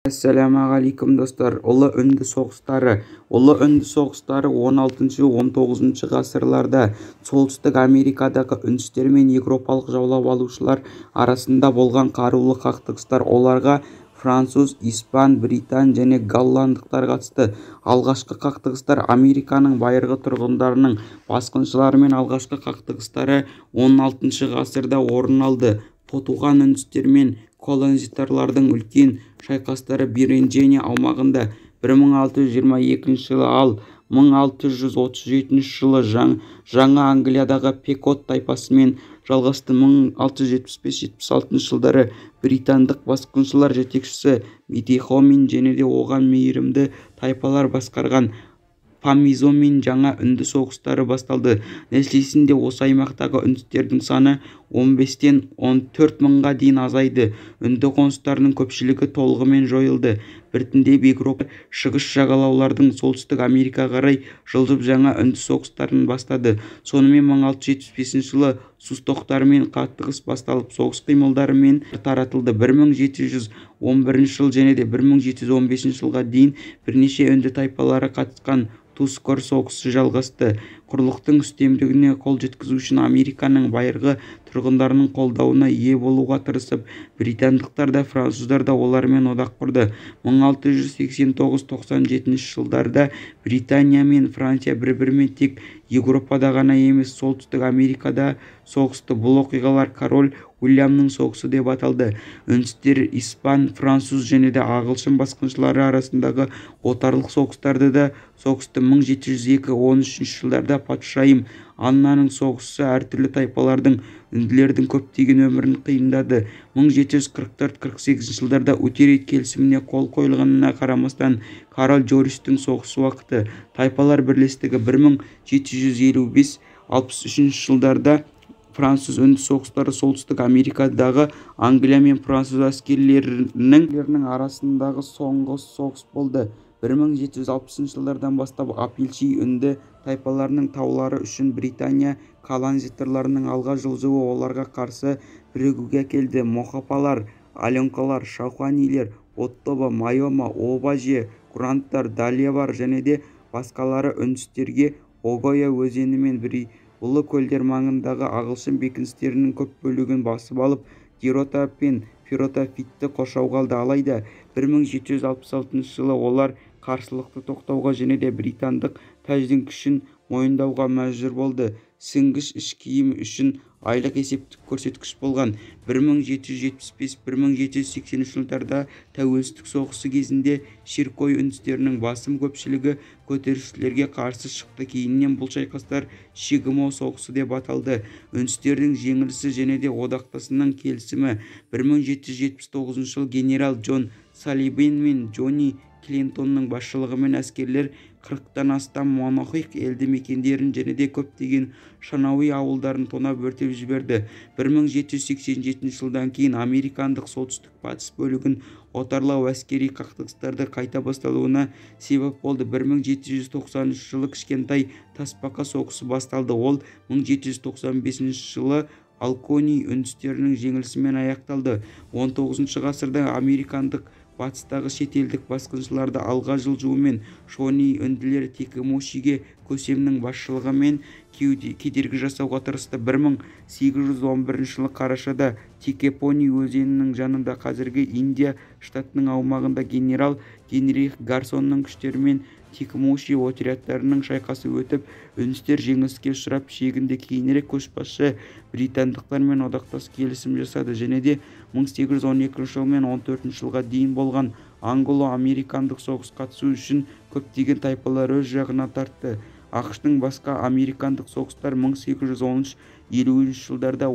Ассалаумағалейкум достар. Ұлы үнді соғыстары 16-19 ғасырларда солтүстік Америкадағы үндістер мен еуропалық жаулап алушылар арасында болған қарулы қақтығыстар. Оларға француз, испан, британ және голландықтар қатысты. Алғашқы қақтығыстар Американың байырғы тұрғындарының басқыншыларымен алғашқы қақтығыстары 16 ғасырда орын алды. Потуған үндістер мен колонизаторлардың үлкен шайқастары Вирджиния аумағында 1622 жылы, ал 1637 жылы Жаңа Англиядағы Пекот тайпасымен жалғасты. 1675-76 жылдары британдық басқыншылар жетекшісі Медихомен және де оған мейірімді тайпалар басқарған Памизомен жаңа үнді соғыстары басталды. Нәтижесінде осы аймақтағы үндістердің саны 15-тен 14 мыңға дейін азайды. Үнді қоныстарының көпшілігі толығымен жойылды. Біртіндеп Еуропа шығыс жағалаулардың солтүстік Америкаға қарай жылжып жаңа үнді соғыстарын бастады. Сонымен 1675 жылы сустықтар мен қақтығыс басталып, соғыс қимылдары мен таратылды. 1711 жыл және де 1715 жылға дейін бірнеше үнді тайпалары қатысқан Тускор соғысы жалғасты. Құрлықтың үстемдігіне қол жеткізу үшін Американың байырғы тұрғындарының қолдауына ие болуға тырысып, британдықтар да француздар да олармен одақ құрды. 1689-97 жылдарда Британия мен Франция бір-бірімен тек Еуропада ғана емес, солтүстік Америкада соғысты. Бұл оқиғалар король Уильямның соғысы деп аталды. Үндістер испан, француз және де ағылшын басқыншылары арасындағы отарлық соғыстарды да соғысты. 1702-13 жылдарда патшайым Аннаның соғысы әртүрлі тайпалардың үнділердің көптеген өмірін қиындады. 1744-48 жылдарда Утерет келісіміне қол қойылғанына қарамастан король Джорджтың соғысы уақыты тайпалар бірлестігі 1755-63 жылдарда француз үнді соғыстары солтүстік Америкадағы Англия мен француз әскерлерінің арасындағы соңғы соғыс болды. 1760 жылдардан бастап Апельчи үнді тайпаларының таулары үшін Британия колонизаторларының алға жылжуы оларға қарсы бірігуге әкелді. Мохапалар, аленкалар, шауханилер, оттоба, майома, обаже, куранттар, дальявар және де басқалары үндістерге Огойо өзені мен Ұлы көлдер маңындағы ағылшын бекіністерінің көп бөлігін басып алып, Дирота пен Фиротафитті қоршауға алды. Алайда 1766 жылы олар қарсылықты тоқтауға және де британдық тәждің күшін мойындауға мәжбүр болды. Сіңгіш іш киім үшін айлық есептік көрсеткіш болған. 1775-1780 жылдарда тәуелсіздік соғысы кезінде Ширкой үндістерінің басым көпшілігі көтерілісшілерге қарсы шықты. Кейіннен бұл шайқастар Шигмо соғысы деп аталды. Үндістердің жеңілісі және де одақтасының келісімі. 1779 жыл генерал Джон Салливан мен Джонни Клинтонның басшылығымен әскерлер 40-тан астам монохик елді мекендерін және де көптеген Шанауи ауылдарын тонап өртеп жіберді. 1787 жылдан кейін американдық солтүстік батыс бөлігін отарлау әскери қақтығыстарды қайта басталуына себеп болды. 1793 жылы кішкентай Тасбақа соғысы басталды. Ол 1795 жылы Алкони үндістерінің жеңілісімен аяқталды. 19 ғасырда американдық батыстағы шетелдік басқыншыларды алға жылжуымен Шони үнділері Текемошиге көсемнің басшылығымен кедергі жасауға тырысты. 1811 жылы қарашада Текепони өзенінің жанында қазіргі Индия штатының аумағында генерал Генрих Гарсонның күштерімен Текемоши отрядтарының шайқасы өтіп, үндістер жеңіліске ұшырап, шегінде кейінірек көшбасшы британдықтармен одақтас келісім жасады және де 1812 жыл мен 14 жылға дейін болған англо-американдық соғыс қатысу үшін көптеген тайпалар өз жағына тартты. ақш-тың басқа американдық соғыстар 1813-50 жылдарда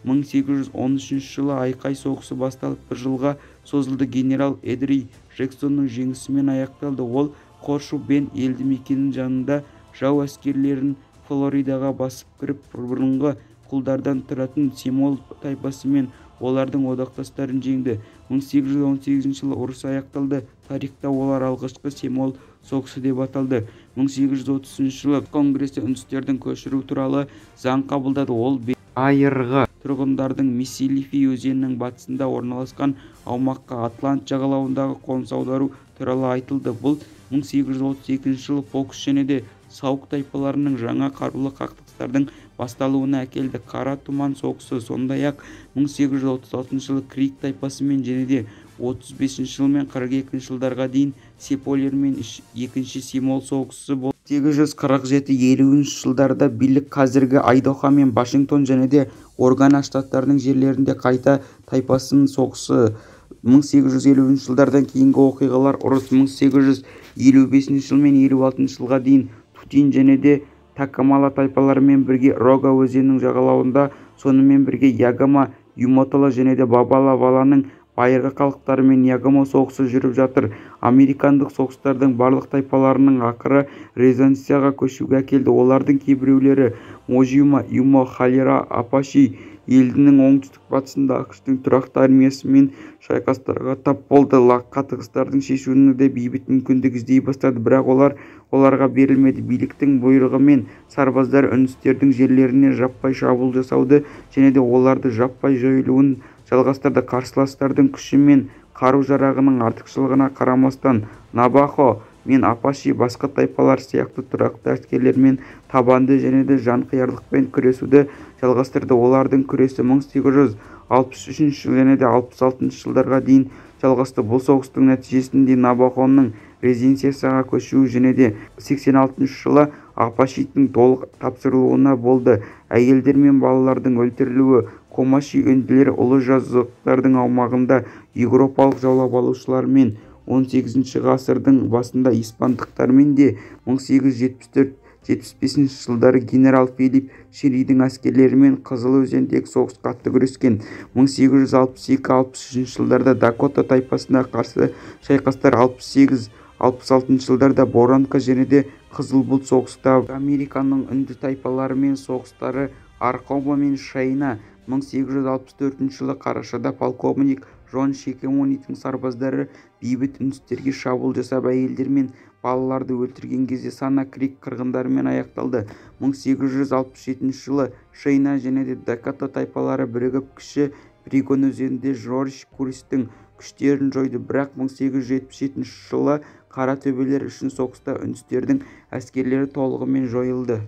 1813 жылы айқай соғысы басталып бір жылға созылды. Генерал Эдри Джексонның жеңісімен аяқталды. Ол Хоршу Бен елді мекенінің жанында жау әскерлерін Флоридаға басып кіріп, бұрынғы құлдардан тұратын Семол тайпасы мен олардың одақтастарын жеңді. 1818 жылы ұрыс аяқталды. Тарихта олар алғашқы Семол соғысы деп аталды. 1830 жылы Конгресі үндістердің көшіру туралы заң қабылдады. Ол айырғы тұрғындардың Миссисипи өзенінің батысында орналасқан аумаққа Атлант жағалауындағы қоныс аудару туралы айтылды. Бұл 1832 жылы фокус және де саук тайпаларының жаңа қарулы қақтығыстардың басталуына әкелді. Қара тұман соғысы сондай-ақ 1836 жылы Крик тайпасымен және де 35 жыл мен 42 жылдарға дейін Сеполер мен екінші Семол соғысы болды. 1847-50 жылдарда билік қазіргі Айдахо мен Вашингтон және де Орегон штаттарының жерлерінде қайта тайпасының соғысы. 1850 жылдардан кейінгі оқиғалар: ұрыс 1855 жыл мен 56 жылға дейін Тутин және де Такамала тайпаларымен бірге Рога өзенінің жағалауында, сонымен бірге Ягама, Юматола және де Бабала-Валаның байырғы халықтарымен Ягама соғысы жүріп жатыр. Американдық соғыстардың барлық тайпаларының ақыры резонансияға көшуге әкелді. Олардың кейбіреулері Можима, Юмо, Халера, Апаши елдінің оңтүстік-батысында ақш-тың тұрақты армиясымен шайқастарға тап болды. Қақтығыстардың шешуінің де бейбіт мүмкіндік іздей бастады, бірақ оларға берілмеді. Биліктің бұйрығымен сарбаздар үндістердің жерлеріне жаппай шабуыл жасауды және де оларды жаппай жойылуын жалғастырды. Қарсыластардың күші мен қару-жарағының артықшылығына қарамастан, Навахо мен Апаши басқа тайпалар сияқты тұрақты әскерлермен табанды және де жанқиярлықпен күресуді жалғастырды. Олардың күресі 1863 және де 66 жылдарға дейін жалғасты. Бұл соғыстың нәтижесінде Навахоның резиденцияға көшуі және де 86 жылы Апашидің толық тапсырылуына болды. Әйелдер мен балалардың өлтірілуі. Комаши үнділері ұлы жазықтардың аумағында еуропалық жаулап алушылармен 18 ғасырдың басында испандықтармен де 1874-75 жылдары генерал Филипп Шеридің әскерлерімен Қызыл өзендегі соғыс қатты күрескен. 1862-63 жылдарда Дакота тайпасына қарсы шайқастар, 68-66 жылдарда Боронка және де Қызыл бұлт соғыста. Американың үнді тайпаларымен соғыстары. Аркома мен Шайна. 1864 жылы қарашада полковник Джон Шекемонидің сарбаздары бейбіт үндістерге шабуыл жасап, әйелдер мен балаларды өлтірген кезде Сана Крик қырғындарымен аяқталды. 1867 жылы Шайна және де Дакота тайпалары бірігіп кіші Пригон өзенінде Жорж Курстың күштерін жойды, бірақ 1877 жылы Қара төбелер үшін соғыста үндістердің әскерлері толығымен жойылды.